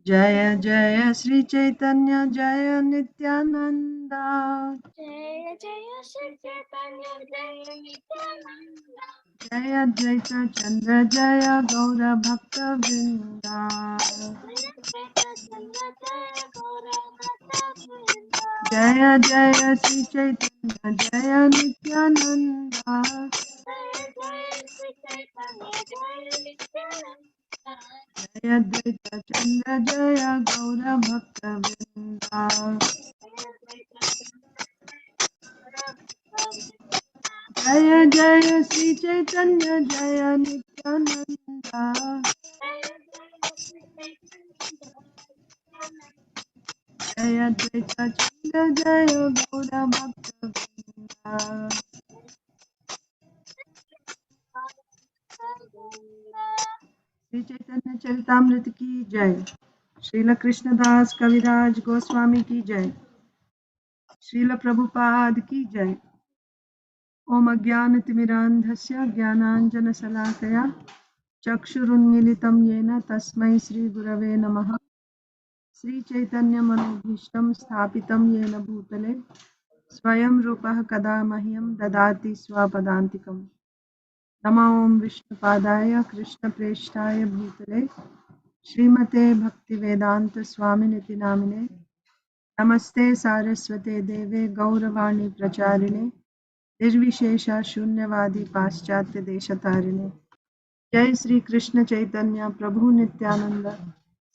Jaya Jaya Sri Caitanya Jaya Nityananda. Jaya Jaya Shri Chaitanya Jaya Nityananda. Jaya Dvaita Chandra Jaya Gaura Bhakta Vrinda. Jaya Krishna Chandra Jaya Gaura Bhakta Vrinda. Jaya Jaya Sri Chaitanya Jaya Nityananda. Jaya Jaya Shri Chaitanya Jaya Nityananda. Jaya Dvaita Chandra Jaya Gaura Bhakta Vrinda. Jaya Krishna Chandra Jaya Gaura Bhakta Vrinda. Jaya Jaya Sri Chaitanya Jaya Nityananda. Jaya Jaya Shri Chaitanya Jaya Jaya Dvaita Chandra Jaya Gaura Bhakta Vrinda. Nityananda. Shri Chaitanya Charitamrita की जय। श्रील कृष्णदास कविराज गोस्वामी की जय। श्रील प्रभुपाद की जय। ओम अज्ञानतिमिरान्धस्य ज्ञानाञ्जनशलाकया चक्षुरुन्मीलितं येन तस्मै श्रीगुरवे नमः। श्रीचैतन्यमनोभीष्टं स्थापितं येन भूतले स्वयं रूपः कदा मह्यं ददाति स्वपदान्तिकम्। नमो विष्णुपादाय कृष्णप्रेष्ठाय भूतले श्रीमते भक्तिवेदांत स्वामिनिति नामिने नमस्ते सारस्वते देवे गौरवाणी प्रचारिणे निर्विशेष शून्यवादी पाश्चात्य देशतारिणे। जय श्री कृष्ण चैतन्य प्रभु नित्यानंद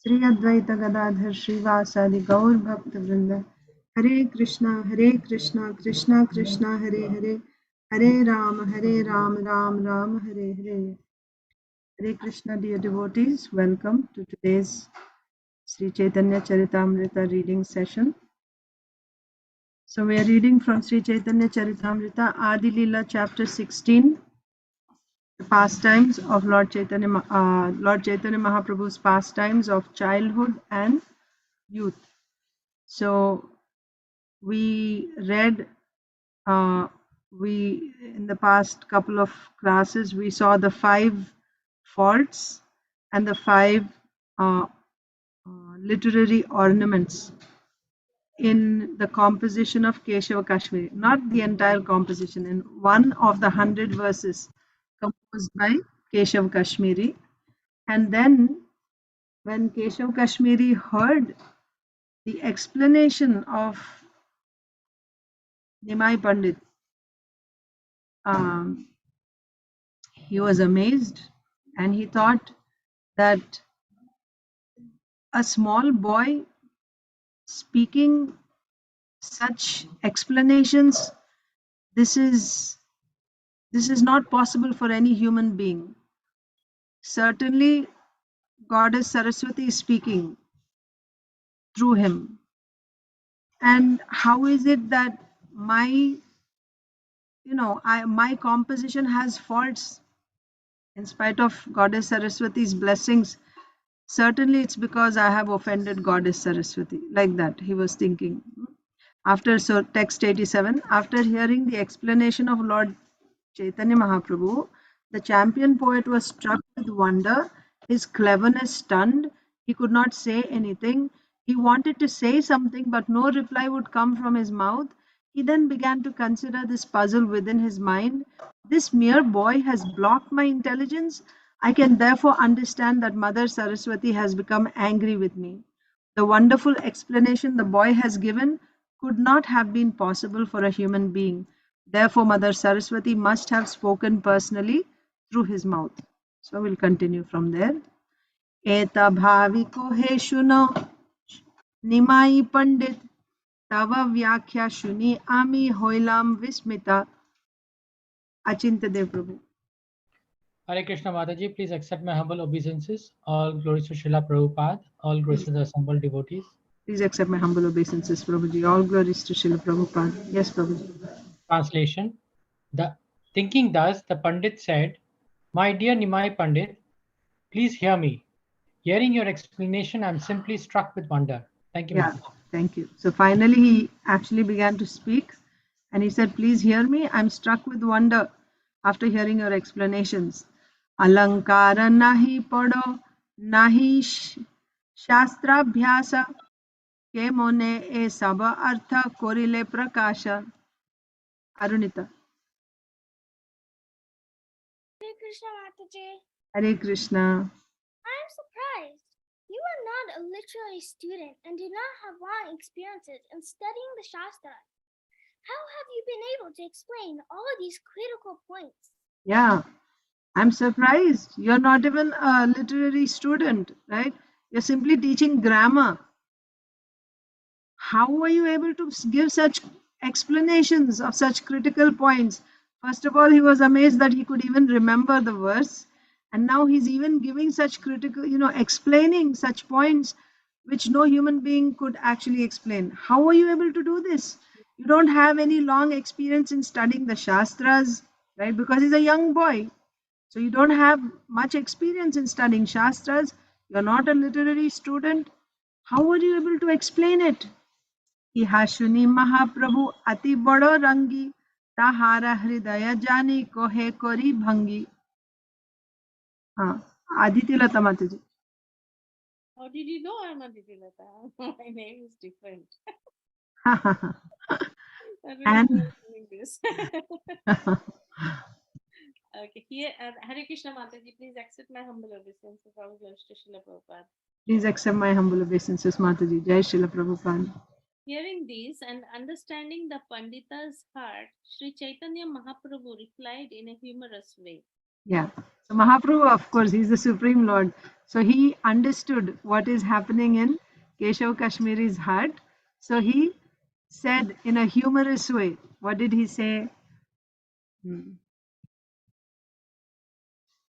श्री अद्वैत गदाधर श्रीवासादि गौर भक्त वृंद। हरे कृष्णा कृष्णा कृष्णा हरे हरे, हरे Ram Ram Ram Hare Hare. Hare Krishna, dear devotees, welcome to today's Sri Chaitanya Charitamrita reading session. So we are reading from Sri Chaitanya Charitamrita, Adi Lila, chapter 16, the pastimes of Lord Chaitanya Mahaprabhu's pastimes of childhood and youth. So we read, in the past couple of classes, we saw the 5 faults and the 5 literary ornaments in the composition of Keshava Kashmiri, not the entire composition, in one of the 100 verses composed by Keshav Kashmiri. And then when Keshav Kashmiri heard the explanation of Nimai Pandit, um, he was amazed and he thought that a small boy speaking such explanations, this is not possible for any human being. Certainly, Goddess Saraswati is speaking through him. And how is it that my composition has faults in spite of Goddess Saraswati's blessings? Certainly, it's because I have offended Goddess Saraswati. Like that, he was thinking. So text 87, after hearing the explanation of Lord Chaitanya Mahaprabhu, the champion poet was struck with wonder, his cleverness stunned. He could not say anything. He wanted to say something, but no reply would come from his mouth. He then began to consider this puzzle within his mind. This mere boy has blocked my intelligence. I can therefore understand that Mother Saraswati has become angry with me. The wonderful explanation the boy has given could not have been possible for a human being. Therefore, Mother Saraswati must have spoken personally through his mouth. So we'll continue from there. Eta bhaviko he shuno nimai pandit tava vyakhya shuni ami hoilam vismita. Achinta Dev Prabhu. Hare Krishna Mataji, please accept my humble obeisances. All glories to Srila Prabhupada, all glories to the assembled devotees. Please accept my humble obeisances, Prabhuji. All glories to Srila Prabhupada. Yes, Prabhuji. Translation. Thinking thus, the Pandit said, "My dear Nimai Pandit, please hear me. Hearing your explanation, I am simply struck with wonder." Thank you, Yeah, Mataji. thank you. So finally, he actually began to speak and he said, please hear me. I'm struck with wonder after hearing your explanations. Alankara nahi pado, nahi शास्त्राभ्यास के मोने ए सब अर्थ कोरिले प्रकाश. Arunita. Hare Krishna Mataji. Hare Krishna. I am surprised. You are not a literary student and do not have long experiences in studying the Shastra. How have you been able to explain all of these critical points? Yeah, I'm surprised. You're not even a literary student, right? You're simply teaching grammar. How were you able to give such explanations of such critical points? First of all, he was amazed that he could even remember the verse. And now he's even giving such critical, explaining such points which no human being could actually explain. How were you able to do this? You don't have any long experience in studying the Shastras, right? Because he's a young boy. So you don't have much experience in studying Shastras. You're not a literary student. How were you able to explain it? इहाशुनि महाप्रभु अति बड़ो रंगी ताहारा हृदय जानी कोहे कोरी भंगी. हाँ, आदित्य लता माता जी. How did you know I'm Aditi Lata? My name is different. I don't And- know doing this. Okay, here, Hare Krishna Mataji, please accept my humble obeisances. I will go to Srila Prabhupada. Please accept my humble obeisances, Mataji. Jai Srila Prabhupada. Hearing this and understanding the Pandita's heart, Sri Chaitanya Mahaprabhu replied in a humorous way. Yeah. So Mahaprabhu, of course, he's the Supreme Lord. So he understood what is happening in Keshav Kashmiri's heart. So he said in a humorous way. What did he say?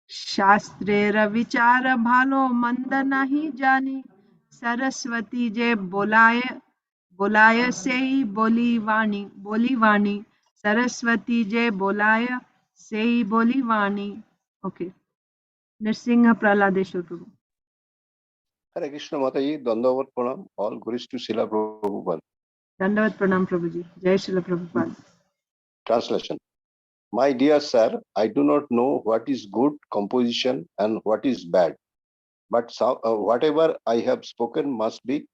शास्त्रेर विचार भालो मंद नहीं जानी सरस्वती जे बोलाय बोलाय से ही बोली वाणी सरस्वती जे बोलाय से ही बोली वाणी. Okay. Nrsimha Praladeshwar Prabhu. Hare Krishna Mataji, Dandavat Pranam, all glories to Srila Prabhupada. Dandavat Pranam Prabhuji. Jai Srila Prabhupada. Translation. My dear sir, I do not know what is good composition and what is bad, but whatever I have spoken must be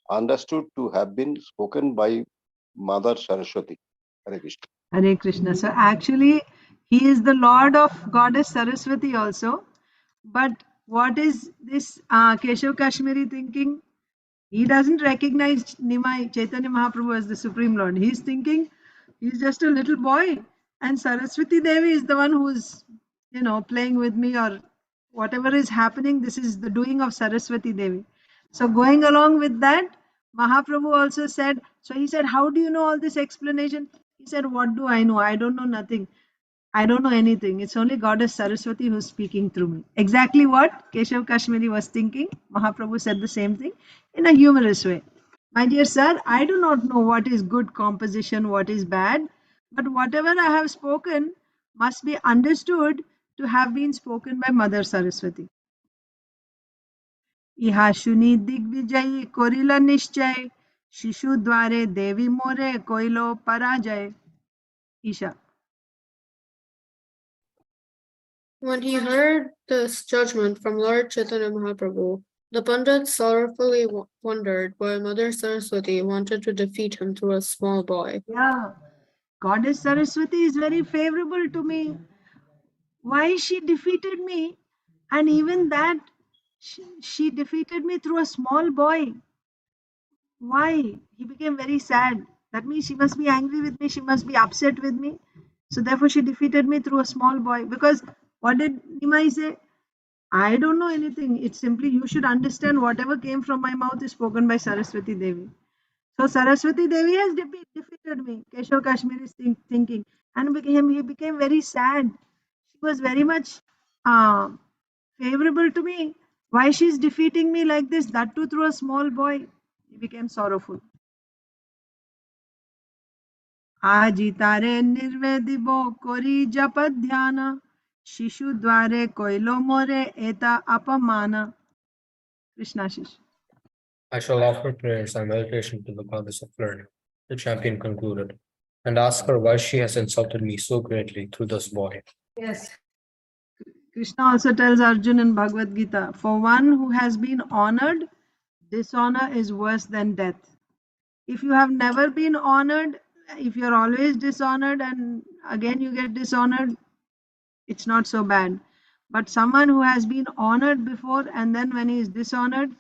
understood to have been spoken by Mother Saraswati. Hare Krishna. Hare Krishna. So actually, he is the Lord of Goddess Saraswati also. But what is this Keshav Kashmiri thinking? He doesn't recognize Nimai Chaitanya Mahaprabhu as the Supreme Lord. He's thinking he's just a little boy, and Saraswati Devi is the one who's, playing with me, or whatever is happening. This is the doing of Saraswati Devi. So going along with that, Mahaprabhu also said. So he said, "How do you know all this explanation?" He said, "What do I know? I don't know nothing. I don't know anything. It's only Goddess Saraswati who's speaking through me." Exactly what Keshav Kashmiri was thinking. Mahaprabhu said the same thing in a humorous way. My dear sir, I do not know what is good composition, what is bad, but whatever I have spoken must be understood to have been spoken by Mother Saraswati. इहा शुनि दिग्विजयी कोरिला निश्चय शिशु द्वारे देवी मोरे कोइलो पराजय. Isha. When he heard this judgment from Lord Chaitanya Mahaprabhu, the Pandit sorrowfully wondered why Mother Saraswati wanted to defeat him through a small boy. Yeah, Goddess Saraswati is very favorable to me. Why she defeated me? And even that, she defeated me through a small boy. Why? He became very sad. That means she must be angry with me, she must be upset with me. So therefore she defeated me through a small boy. Because what did Nimai say? I don't know anything. It's simply you should understand whatever came from my mouth is spoken by Saraswati Devi. So Saraswati Devi has defeated me. Keshav Kashmiri is thinking. And he became very sad. She was very much favorable to me. Why she's defeating me like this? That too through a small boy. He became sorrowful. Aji tare nirvedibo kori japadhyana shishu dware koilo more eta apamana. Krishna Shish. I shall offer prayers and meditation to the goddess of learning, the champion concluded, and ask her why she has insulted me so greatly through this boy. Yes. Krishna also tells Arjuna in Bhagavad Gita, for one who has been honored dishonor is worse than death. If you have never been honored, if you're always dishonored and again you get dishonored, it's not so bad. But someone who has been honored before and then when he is dishonored,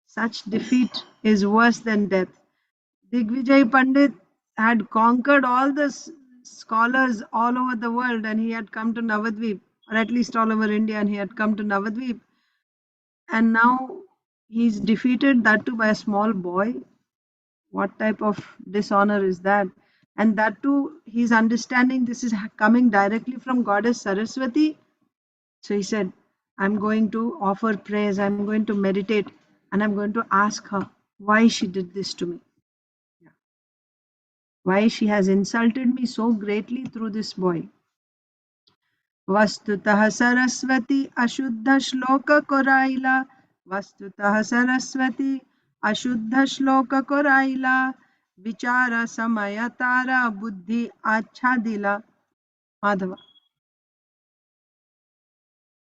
such defeat is worse than death. Digvijay Pandit had conquered all the scholars all over the world and he had come to Navadvip, or at least all over India, and he had come to Navadvip. And now he's defeated, that too by a small boy. What type of dishonor is that? And that too, he's understanding this is coming directly from Goddess Saraswati. So he said, I'm going to offer praise, I'm going to meditate, and I'm going to ask her why she did this to me. Why she has insulted me so greatly through this boy. Vastutah Saraswati Ashuddha Shloka Koraila. Vastutah Saraswati Ashuddha Shloka Koraila. Vichara Samaya Tara Buddhi Achadila. Madhava.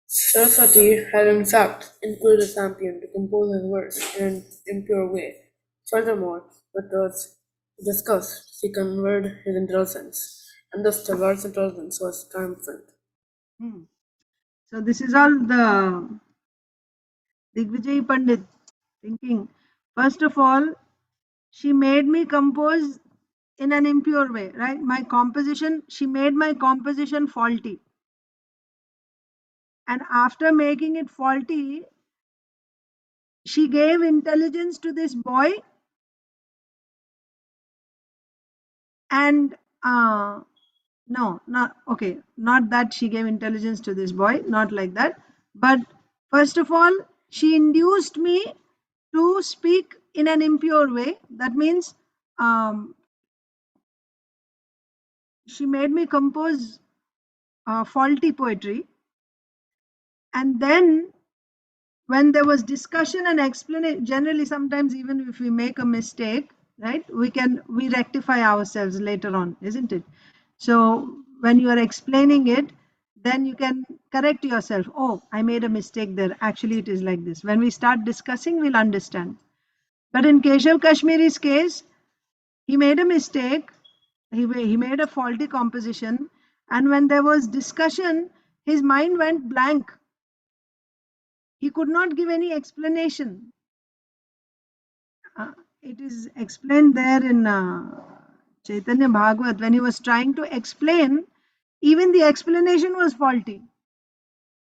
Saraswati had in fact included Sampion to compose his verse in an impure way. Furthermore, with those discussed, she converted his indulgence, and thus the Lord's indulgence was triumphant. So this is all the Digvijay Pandit thinking. First of all, she made me compose in an impure way, right? My composition, she made my composition faulty. And after making it faulty, she gave intelligence to this boy and no, not okay, not that she gave intelligence to this boy, not like that. But first of all, she induced me to speak in an impure way. That means she made me compose faulty poetry. And then when there was discussion and explanation, generally sometimes even if we make a mistake, right, we rectify ourselves later on, isn't it? So when you are explaining it, then you can correct yourself. Oh, I made a mistake there. Actually, it is like this. When we start discussing, we'll understand. But in Keshav Kashmiri's case, he made a mistake. He made a faulty composition. And when there was discussion, his mind went blank. He could not give any explanation. It is explained there in Chaitanya Bhagavat, when he was trying to explain, even the explanation was faulty.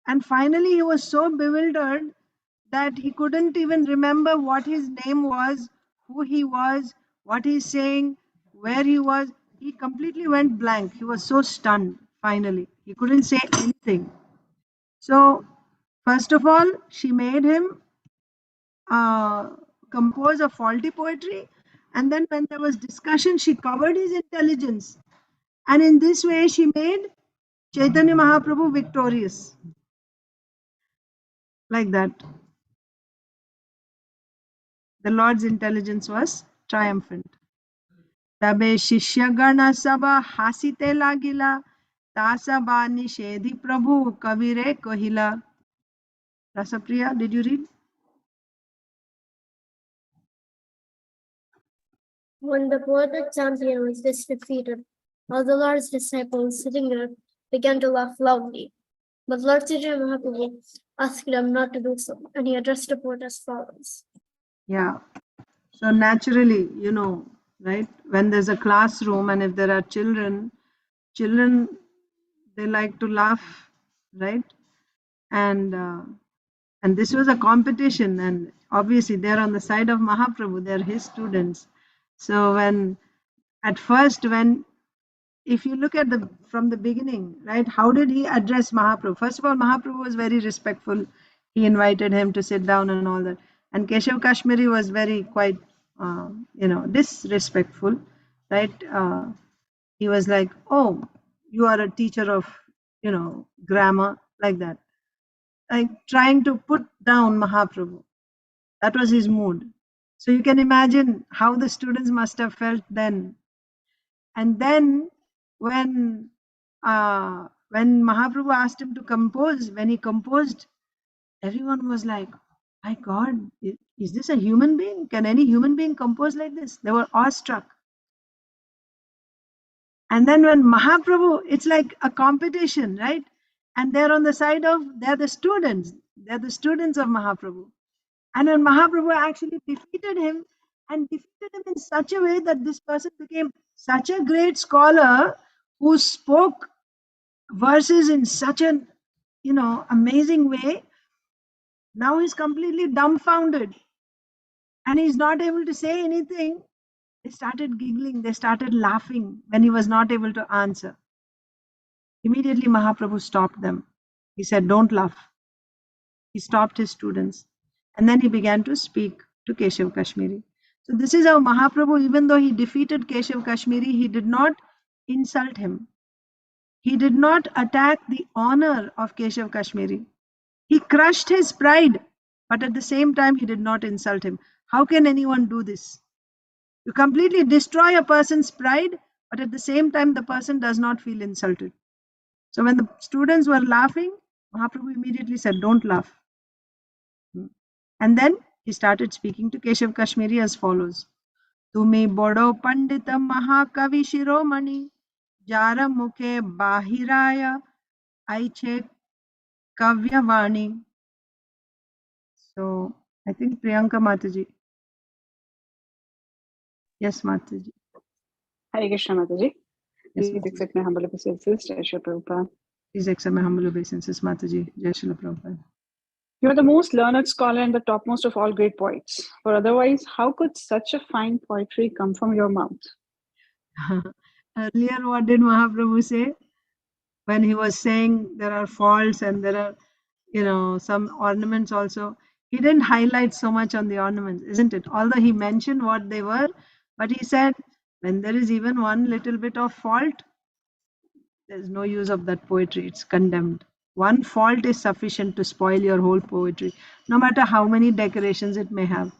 And finally, he was so bewildered that he couldn't even remember what his name was, who he was, what he's saying, where he was. He completely went blank. He was so stunned, finally. He couldn't say anything. So, first of all, she made him compose a faulty poetry. And then when there was discussion, she covered his intelligence. And in this way, she made Chaitanya Mahaprabhu victorious. Like that. The Lord's intelligence was triumphant. Tabe Shishya Gana Sabha Hasite Lagila Tasaba Nishedhi Prabhu Kavire Kohila. Rasapriya, did you read? When the poetic champion was defeated, all the Lord's disciples sitting there began to laugh loudly. But Lord Chaitanya Mahaprabhu asked them not to do so, and he addressed the poet as follows. Yeah. So naturally, right, when there's a classroom and if there are children, they like to laugh, right? And this was a competition, and obviously they're on the side of Mahaprabhu, they're his students. So if you look at from the beginning, right, how did he address Mahaprabhu? First of all, Mahaprabhu was very respectful. He invited him to sit down and all that. And Keshav Kashmiri was very quite, disrespectful, right? He was like, oh, you are a teacher of, grammar, like that. Like trying to put down Mahaprabhu. That was his mood. So you can imagine how the students must have felt then. And then when Mahaprabhu asked him to compose, when he composed, everyone was like, My God, is this a human being? Can any human being compose like this? They were awestruck. And then when Mahaprabhu, it's like a competition, right? And they're on the side of, they're the students. They're the students of Mahaprabhu. And when Mahaprabhu actually defeated him, and defeated him in such a way that this person became such a great scholar who spoke verses in such an, amazing way. Now he's completely dumbfounded and he's not able to say anything. They started giggling, they started laughing when he was not able to answer. Immediately Mahaprabhu stopped them. He said, "Don't laugh." He stopped his students. And then he began to speak to Keshav Kashmiri. So this is how Mahaprabhu, even though he defeated Keshav Kashmiri, he did not insult him. He did not attack the honor of Keshav Kashmiri. He crushed his pride, but at the same time, he did not insult him. How can anyone do this? You completely destroy a person's pride, but at the same time, the person does not feel insulted. So when the students were laughing, Mahaprabhu immediately said, "Don't laugh." And then he started speaking to Keshav Kashmiri as follows. Tumi bodo pandita mahakavi shiromani jara mukhe bahiraya aiche kavyavani. So I think Priyanka Mataji. Yes, Mataji. Hare Krishna, Mataji. Yes, Please Mataji. accept my humble obeisances, Jai Shri Prabhupada. Please accept my humble obeisances, Mataji. Jai Srila Prabhupada. You are the most learned scholar and the topmost of all great poets. For otherwise, how could such a fine poetry come from your mouth? Earlier, what did Mahaprabhu say? When he was saying there are faults and there are, some ornaments also. He didn't highlight so much on the ornaments, isn't it? Although he mentioned what they were, but he said, when there is even one little bit of fault, there's no use of that poetry. It's condemned. One fault is sufficient to spoil your whole poetry, no matter how many decorations it may have.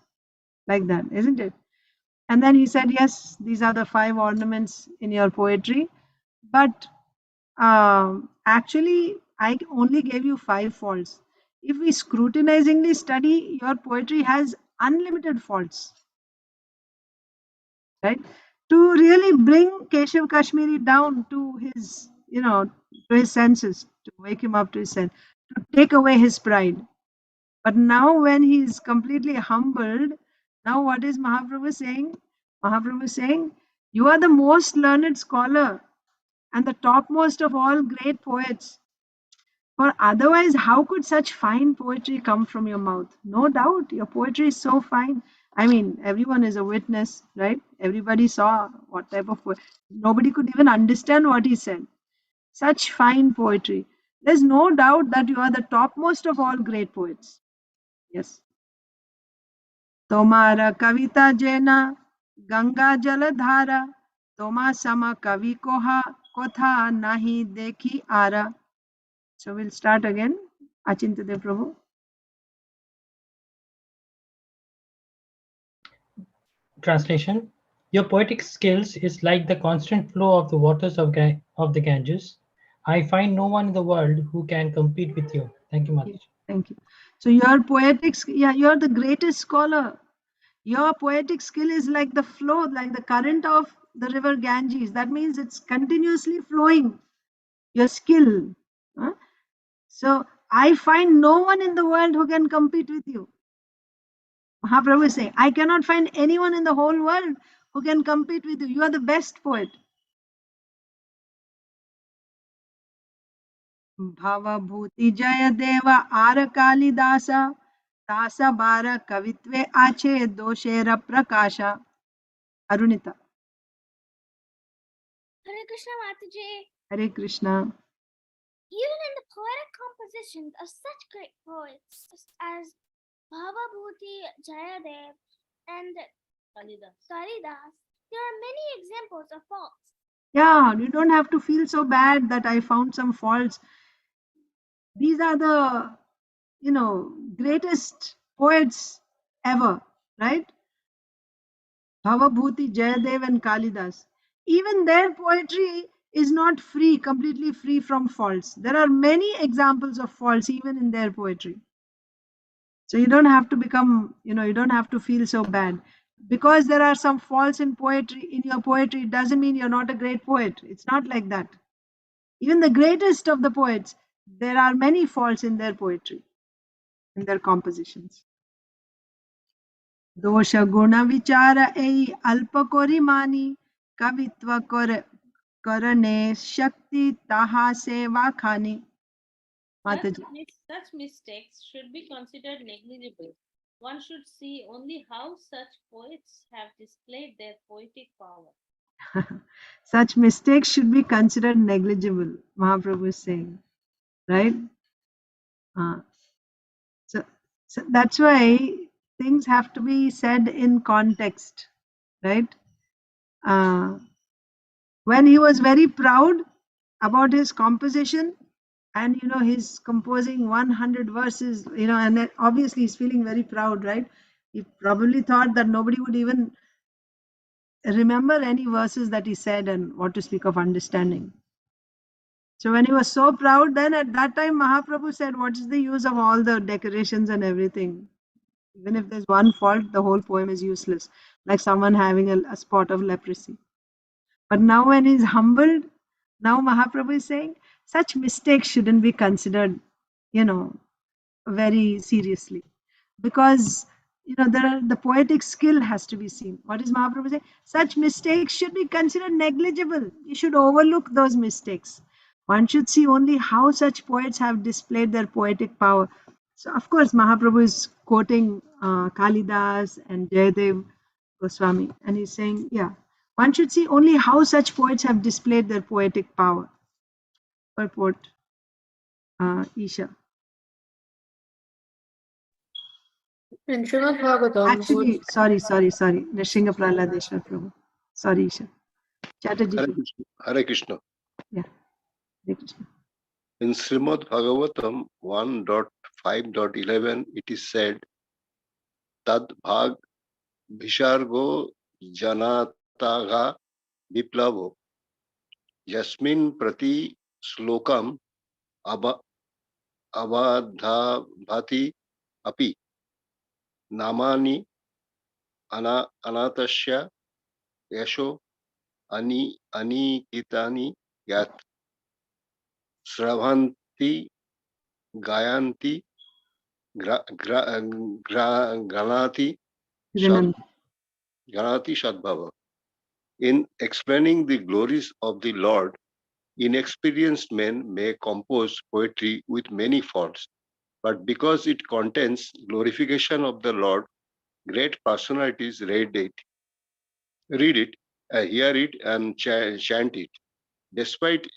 Like that, isn't it? And then he said, yes, these are the 5 ornaments in your poetry, but actually, I only gave you 5 faults. If we scrutinizingly study, your poetry has unlimited faults, right? To really bring Keshav Kashmiri down to his, to his senses, to wake him up to his sense, to take away his pride. But now, when he is completely humbled, now what is Mahaprabhu saying? Mahaprabhu is saying, you are the most learned scholar and the topmost of all great poets. For otherwise, how could such fine poetry come from your mouth? No doubt, your poetry is so fine. I mean, everyone is a witness, right? Everybody saw what type of nobody could even understand what he said. Such fine poetry. There's no doubt that you are the topmost of all great poets. Yes. Tomara kavita jena ganga jaladhara toma sama kavi koha kotha nahi dekhi ara. So we'll start again. Achintya Prabhu. Translation. Your poetic skills is like the constant flow of the waters of the Ganges. I find no one in the world who can compete with you. Thank you, Mataji. Thank you. So your poetic, you're the greatest scholar. Your poetic skill is like the flow, like the current of the river Ganges. That means it's continuously flowing. Your skill. Huh? So I find no one in the world who can compete with you. Mahaprabhu is saying, I cannot find anyone in the whole world who can compete with you. You are the best poet. Bhava bhuti jaya deva ara kalidasa tasa bara kavitve ache doshera prakasha. Arunita. Hare Krishna, Mataji. Hare Krishna. Even in the poetic compositions of such great poets as Bhavabhuti Jayadev and Kalidas, there are many examples of faults. Yeah, you don't have to feel so bad that I found some faults. These are the, greatest poets ever, right? Bhavabhuti, Jayadev and Kalidas. Even their poetry is not free, completely free from faults. There are many examples of faults even in their poetry. So you don't have to become, you don't have to feel so bad. Because there are some faults in your poetry, it doesn't mean you're not a great poet. It's not like that. Even the greatest of the poets, there are many faults in their poetry, in their compositions. Dosha guna vichara ei alpa kori mani kavitva karane shakti taha seva khani. Mataji. Such mistakes should be considered negligible. One should see only how such poets have displayed their poetic power. Such mistakes should be considered negligible, Mahaprabhu is saying, right? So that's why things have to be said in context, right? When he was very proud about his composition, and he's composing 100 verses, and then obviously he's feeling very proud, right? He probably thought that nobody would even remember any verses that he said, and what to speak of understanding. So when he was so proud, then at that time Mahaprabhu said, what is the use of all the decorations and everything? Even if there's one fault, the whole poem is useless, like someone having a spot of leprosy. But now when he's humbled, now Mahaprabhu is saying such mistakes shouldn't be considered, very seriously, because the poetic skill has to be seen. What is Mahaprabhu saying? Such mistakes should be considered negligible. You should overlook those mistakes. One should see only how such poets have displayed their poetic power. So of course Mahaprabhu is quoting Kalidas and Jayadev Goswami, and he's saying, one should see only how such poets have displayed their poetic power. Purport, Isha. In Srimad Bhagavatam, Actually, sorry, Nrsinga Prahladeshwar Prabhu. Sorry, Isha. Chatterjee. Hare Krishna. Hare Krishna. Yeah. Hare Krishna. In Srimad Bhagavatam 1.5.11, it is said, Tad bhag vishargo janataga viplavo yasmin prati slokam avadhabhati api namani anatasya yasho anikitani yat sravanti gayanti granati shadbhava. In explaining the glories of the Lord, inexperienced men may compose poetry with many faults, but because it contains glorification of the Lord, great personalities read it, hear it, and chant it. Despite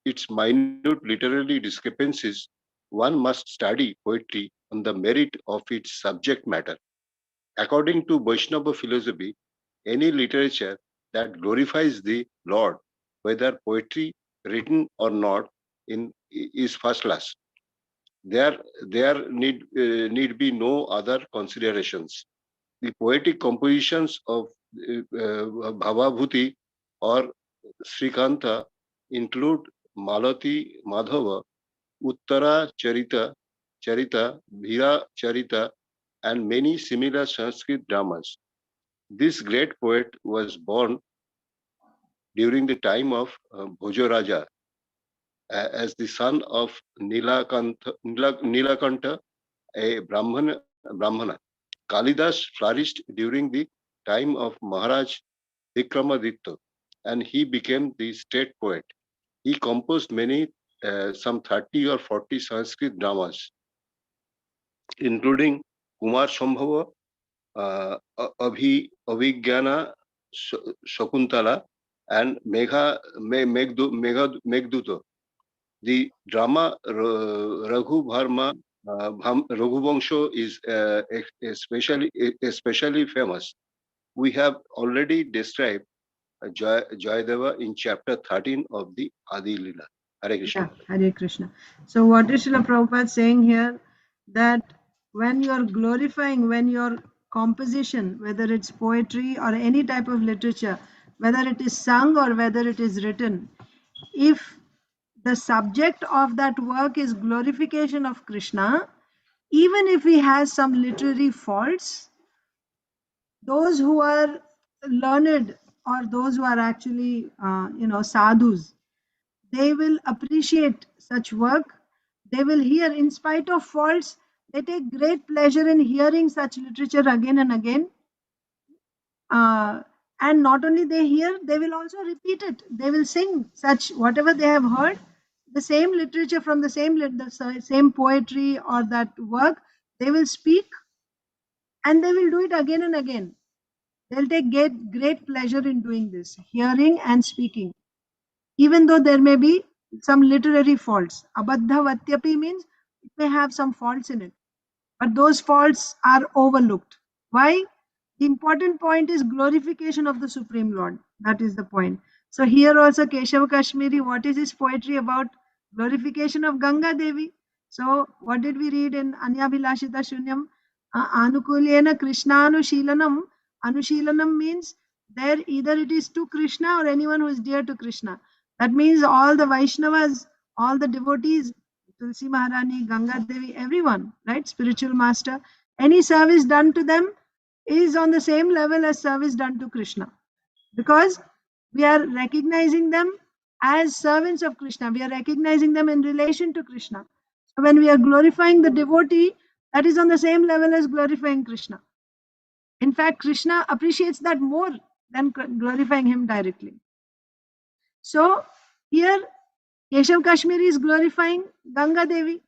its minute literary discrepancies, one must study poetry on the merit of its subject matter. According to Vaishnava philosophy, any literature that glorifies the Lord, whether poetry written or not, is first class. There need be no other considerations. The poetic compositions of Bhavabhuti or Srikanta include Malati Madhava, Uttara Charita, Bhira Charita, and many similar Sanskrit dramas. This great poet was born during the time of Bhojaraja as the son of Nilakanta, a Brahmana. Kalidas flourished during the time of Maharaj Vikramaditya, and he became the state poet. He composed many, some 30 or 40 Sanskrit dramas, including Kumar Shambhava, Abhigyana Shakuntala, and Megduta. The drama Raghuvansho is especially famous. We have already described Jayadeva in chapter 13 of the Adi Lila. Hare Krishna. Yeah, Hare Krishna. So what is Srila Prabhupada saying here? That when you're glorifying, when your composition, whether it's poetry or any type of literature, whether it is sung or whether it is written, if the subject of that work is glorification of Krishna, even if he has some literary faults, those who are learned or those who are actually, sadhus, they will appreciate such work. They will hear, in spite of faults, they take great pleasure in hearing such literature again and again. And not only they hear, they will also repeat it. They will sing such whatever they have heard, the same literature from the same poetry or that work. They will speak and they will do it again and again. They'll take great pleasure in doing this, hearing and speaking, even though there may be some literary faults. Abadha vatyapi means it may have some faults in it, but those faults are overlooked. Why? The important point is glorification of the Supreme Lord. That is the point. So here also Keshav Kashmiri, what is his poetry about? Glorification of Ganga Devi. So what did we read in Anyabhilashita Shunyam? Anukulyena Krishnanushilanam. Anushilanam means there either it is to Krishna or anyone who is dear to Krishna. That means all the Vaishnavas, all the devotees, Tulsi Maharani, Ganga Devi, everyone, right? Spiritual master. Any service done to them is on the same level as service done to Krishna, because we are recognizing them as servants of Krishna. We are recognizing them in relation to Krishna. So when we are glorifying the devotee, that is on the same level as glorifying Krishna. In fact, Krishna appreciates that more than glorifying him directly. So here, Keshav Kashmiri is glorifying Ganga Devi.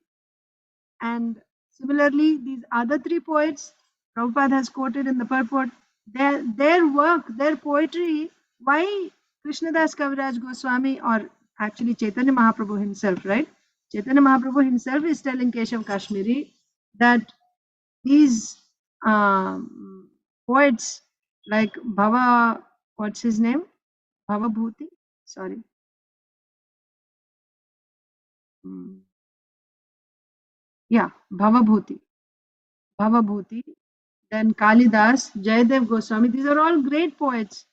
And similarly, these other three poets, Prabhupada has quoted in the purport, their work, their poetry, why Krishnadas Kaviraj Goswami, or actually Chaitanya Mahaprabhu himself, right? Chaitanya Mahaprabhu himself is telling Keshav Kashmiri that these poets like Bhava, what's his name? Bhava Bhuti? Sorry. Yeah, Bhava Bhuti. Bhava Bhuti. Then Kalidas, Jayadev Goswami, these are all great poets.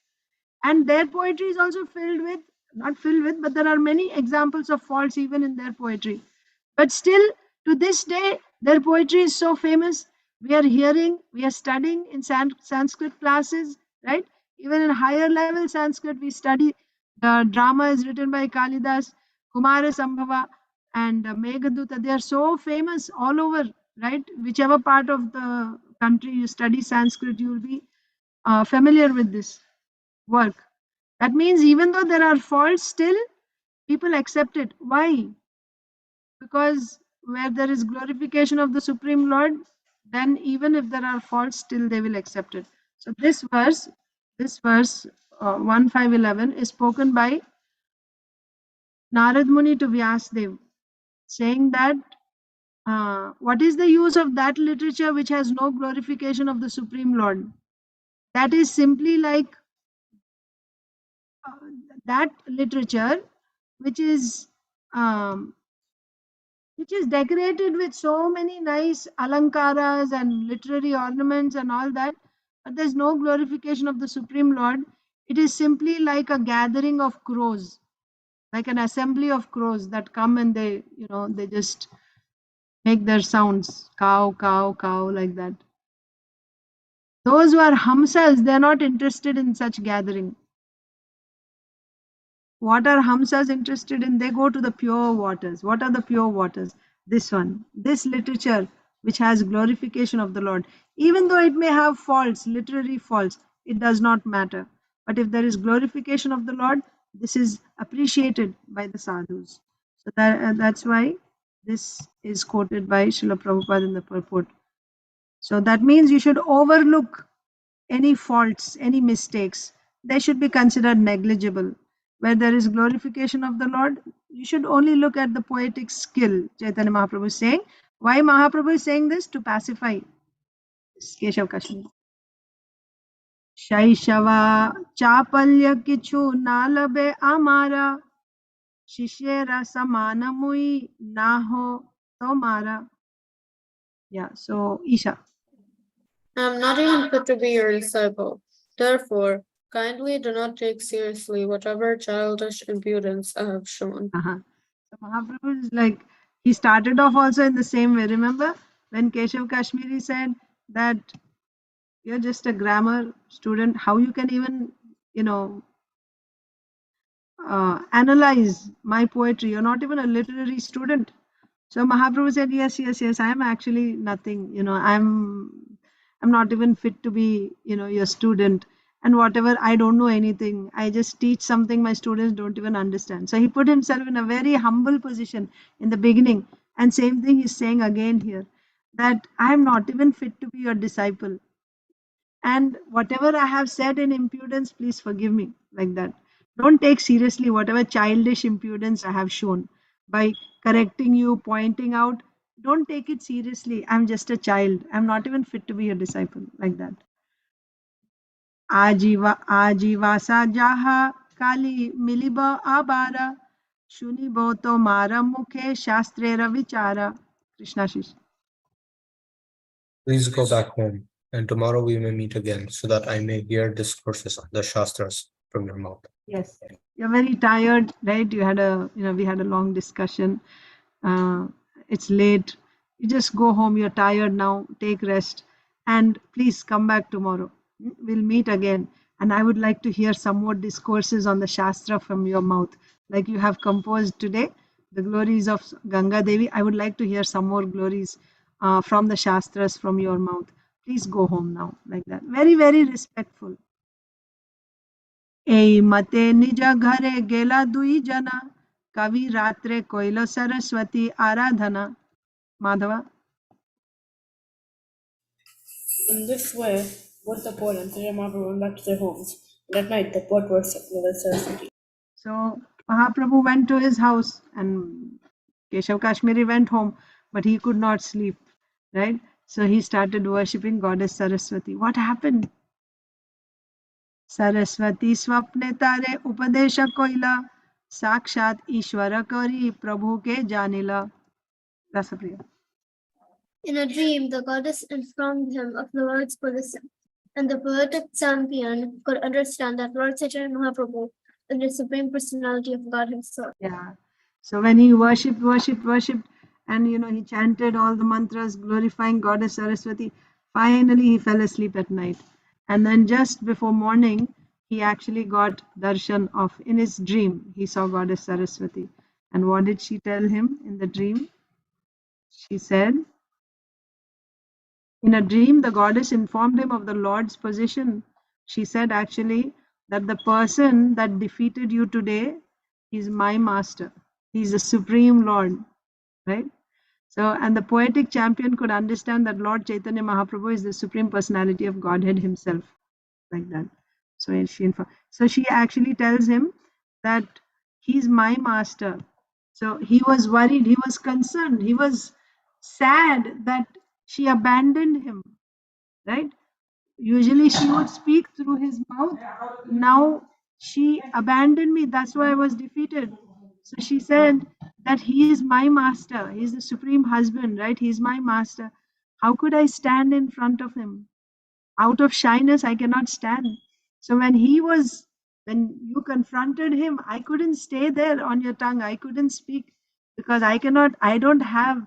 And their poetry is also filled with, not filled with, but there are many examples of faults even in their poetry. But still, to this day, their poetry is so famous. We are hearing, we are studying in Sanskrit classes, right? Even in higher level Sanskrit, we study. The drama is written by Kalidas, Kumara Sambhava, and Meghaduta. They are so famous all over, right? Whichever part of the country you study Sanskrit, you will be familiar with this work. That means even though there are faults, still people accept it. Why? Because where there is glorification of the Supreme Lord, then even if there are faults, still they will accept it. So this verse 1.5.11 is spoken by Narad Muni to Vyasdev, saying that what is the use of that literature which has no glorification of the Supreme Lord? That is simply like that literature which is decorated with so many nice alankaras and literary ornaments and all that, but there's no glorification of the Supreme Lord. It is simply like a gathering of crows, like an assembly of crows that come and they just make their sounds, cow, cow, cow, like that. Those who are hamsas, they're not interested in such gathering. What are hamsas interested in? They go to the pure waters. What are the pure waters? This one, this literature which has glorification of the Lord. Even though it may have faults, literary faults, it does not matter. But if there is glorification of the Lord, this is appreciated by the sadhus. So that's why this is quoted by Srila Prabhupada in the purport. So that means you should overlook any faults, any mistakes. They should be considered negligible. Where there is glorification of the Lord, you should only look at the poetic skill. Chaitanya Mahaprabhu is saying. Why Mahaprabhu is saying this? To pacify Keshav Kashmir. Shaishava chapalya kichu nalabe amara shishera samana mui naho tomara. Yeah, so Isha. I am not even fit to be your disciple. Therefore, kindly do not take seriously whatever childish impudence I have shown. So Mahaprabhu is like, he started off also in the same way. Remember, when Keshav Kashmiri said that you're just a grammar student, how you can even, analyze my poetry? You're not even a literary student. So Mahaprabhu said, yes, I am actually nothing. I'm not even fit to be, your student. And whatever, I don't know anything. I just teach something my students don't even understand. So he put himself in a very humble position in the beginning. And same thing he's saying again here, that I am not even fit to be your disciple. And whatever I have said in impudence, please forgive me, like that. Don't take seriously whatever childish impudence I have shown by correcting you, pointing out. Don't take it seriously. I'm just a child. I'm not even fit to be your disciple, like that. Ajivasa jaha kali miliba abara shunibo tomara mukhe shastrera vichara. Krishna Shish. Please go back home, and tomorrow we may meet again, so that I may hear discourses of the Shastras from your mouth. Yes, you're very tired, right? We had a long discussion. It's late. You just go home. You're tired now. Take rest, and please come back tomorrow. We'll meet again, and I would like to hear some more discourses on the Shastra from your mouth, like you have composed today, the glories of Ganga Devi. I would like to hear some more glories from the Shastras from your mouth. Please go home now, like that. Very, very respectful. এই মতে নিজ ঘরে গেলা দুই জনা কবি রাত্রে কইল সরস্বতী আরাধনা. Madhava. In this way, both the poet and Sri Mahaprabhu went back to their homes, and at night the poet worshipped Mother Saraswati. So Mahaprabhu went to his house and Keshav Kashmiri went home, but he could not sleep, right? So he started worshipping Goddess Saraswati. What happened? Saraswati swapne tare upadesha koila sakshat ishwara kari prabhu ke janila. Rasapriya. In a dream, the goddess informed him of the Lord's position, and the poetic champion could understand that Lord Chaitanya Mahaprabhu is the Supreme Personality of God Himself. Yeah. So when he worshipped, and he chanted all the mantras glorifying Goddess Saraswati, finally he fell asleep at night. And then just before morning, he actually got darshan of, in his dream, he saw Goddess Saraswati. And what did she tell him in the dream? She said, in a dream, the goddess informed him of the Lord's position. She said actually that the person that defeated you today is my master. He's the Supreme Lord, right? So, and the poetic champion could understand that Lord Chaitanya Mahaprabhu is the Supreme Personality of Godhead Himself, like that. So she actually tells him that he's my master. So he was worried, he was concerned, he was sad that she abandoned him, right? Usually she would speak through his mouth. Now she abandoned me. That's why I was defeated. So she said that he is my master. He's the supreme husband, right? He's my master. How could I stand in front of him? Out of shyness, I cannot stand. So when you confronted him, I couldn't stay there on your tongue. I couldn't speak because I don't have,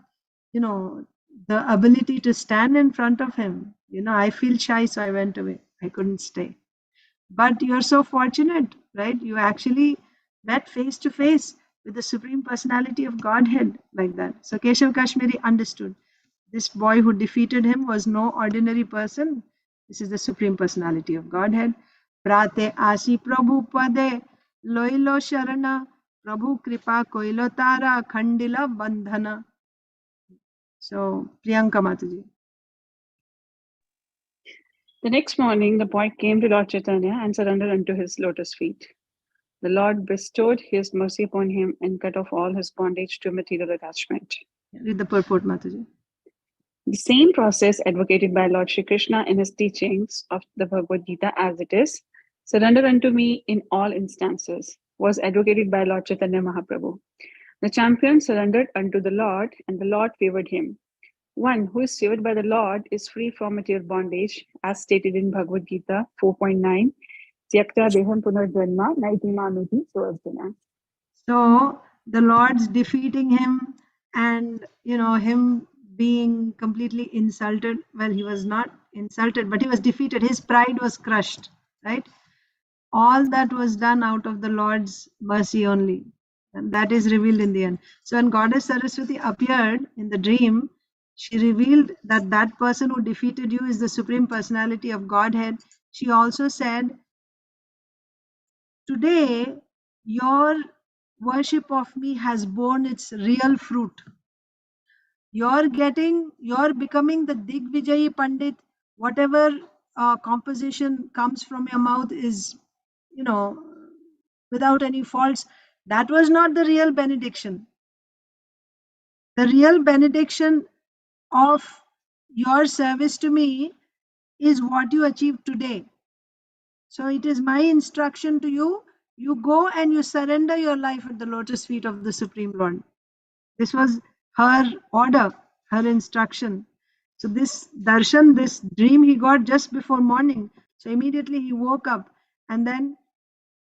the ability to stand in front of him. I feel shy, so I went away. I couldn't stay. But you're so fortunate, right? You actually met face to face with the Supreme Personality of Godhead, like that. So Keshav Kashmiri understood. This boy who defeated him was no ordinary person. This is the Supreme Personality of Godhead. Prate asi Prabhu pade loilo sharana Prabhu kripa koilo tara khandila bandhana. So Priyanka Mataji. The next morning, the boy came to Lord Chaitanya and surrendered unto his lotus feet. The Lord bestowed his mercy upon him and cut off all his bondage to material attachment. Read the purport, Mataji. The same process advocated by Lord Shri Krishna in his teachings of the Bhagavad Gita as it is, surrender unto me in all instances, was advocated by Lord Chaitanya Mahaprabhu. The champion surrendered unto the Lord, and the Lord favored him. One who is favored by the Lord is free from material bondage, as stated in Bhagavad Gita 4.9. Tyakta deham punarjanma naiti manuti soarjuna. So the Lord's defeating him and him being completely insulted. Well, he was not insulted, but he was defeated. His pride was crushed, right? All that was done out of the Lord's mercy only. And that is revealed in the end. So when Goddess Saraswati appeared in the dream, she revealed that that person who defeated you is the Supreme Personality of Godhead. She also said, today your worship of me has borne its real fruit. You're becoming the Digvijayi Pandit. Whatever composition comes from your mouth is, without any faults. That was not the real benediction. The real benediction of your service to me is what you achieved today. So it is my instruction to you. You go and you surrender your life at the lotus feet of the Supreme Lord. This was her order, her instruction. So this darshan, this dream he got just before morning. So immediately he woke up and then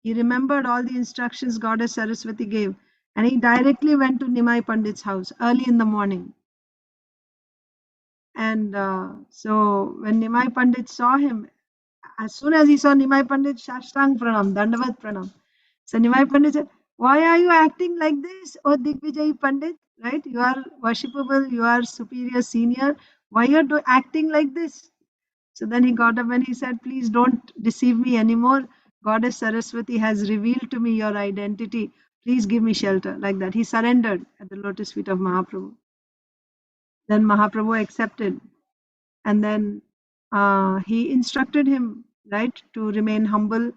he remembered all the instructions Goddess Saraswati gave. And he directly went to Nimai Pandit's house early in the morning. And so when Nimai Pandit saw him, as soon as he saw Nimai Pandit, Shashtang Pranam, Dandavat Pranam. So Nimai Pandit said, why are you acting like this, O Digvijayi Pandit? Right? You are worshipable, you are superior, senior. Why are you acting like this? So then he got up and he said, please don't deceive me anymore. Goddess Saraswati has revealed to me your identity. Please give me shelter. Like that. He surrendered at the lotus feet of Mahaprabhu. Then Mahaprabhu accepted. And then he instructed him, right, to remain humble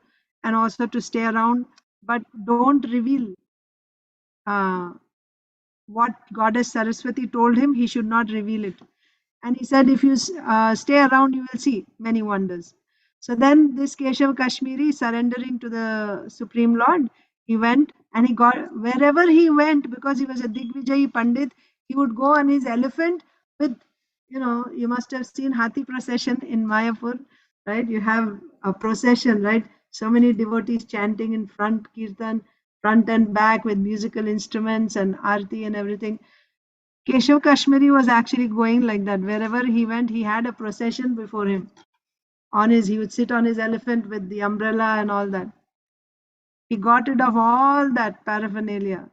and also to stay around, but don't reveal what Goddess Saraswati told him. He should not reveal it. And he said, if you stay around, you will see many wonders. So then this Keshav Kashmiri, surrendering to the Supreme Lord, he went and he got, wherever he went, because he was a Digvijayi Pandit, he would go on his elephant with, you must have seen Hathi procession in Mayapur, right? You have a procession, right? So many devotees chanting in front, kirtan, front and back with musical instruments and arti and everything. Keshav Kashmiri was actually going like that. Wherever he went, he had a procession before him. He would sit on his elephant with the umbrella and all that. He got rid of all that paraphernalia.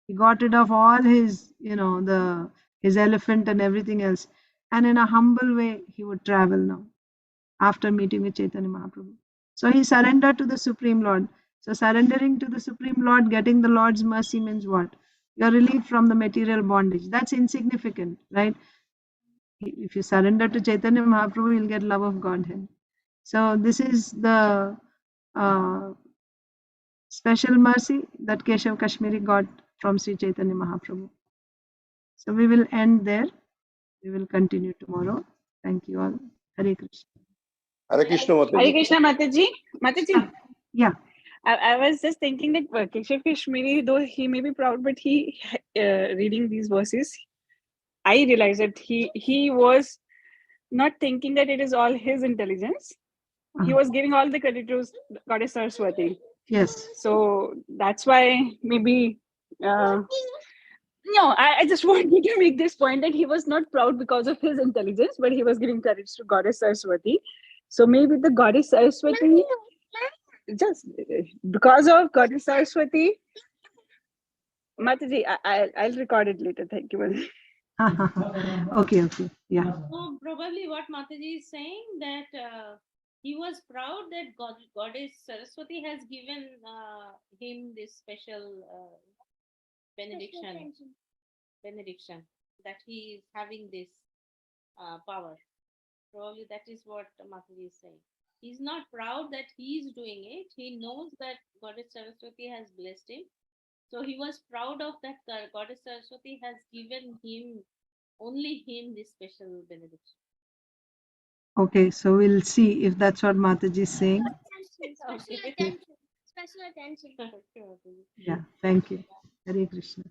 He got rid of all his, his elephant and everything else. And in a humble way, he would travel now after meeting with Chaitanya Mahaprabhu. So he surrendered to the Supreme Lord. So surrendering to the Supreme Lord, getting the Lord's mercy means what? You're relieved from the material bondage. That's insignificant, right? If you surrender to Chaitanya Mahaprabhu, you'll get love of Godhead. So this is the special mercy that Keshav Kashmiri got from Sri Chaitanya Mahaprabhu. So we will end there. We will continue tomorrow. Thank you all. Hare Krishna. Hare Krishna Hare Mataji. Krishna, Mataji. Mataji. Yeah. I was just thinking that Keshav Kashmiri, though he may be proud, but he reading these verses, I realized that he was not thinking that it is all his intelligence. He was giving all the credit to Goddess Saraswati. Yes. So that's why maybe I just wanted to make this point that he was not proud because of his intelligence, but he was giving credit to Goddess Saraswati. So maybe the Goddess Saraswati, just because of Goddess Saraswati, Mataji, I'll record it later. Thank you. Okay. Yeah. So probably what Mataji is saying that he was proud that Goddess Saraswati has given him this special benediction that he is having this power. Probably that is what Mataji is saying. He's not proud that he is doing it. He knows that Goddess Saraswati has blessed him. So he was proud of that Goddess Saraswati has given only him this special benediction. Okay, so we'll see if that's what Mataji is saying. Special attention. Special attention. Yeah, thank you. Hare Krishna.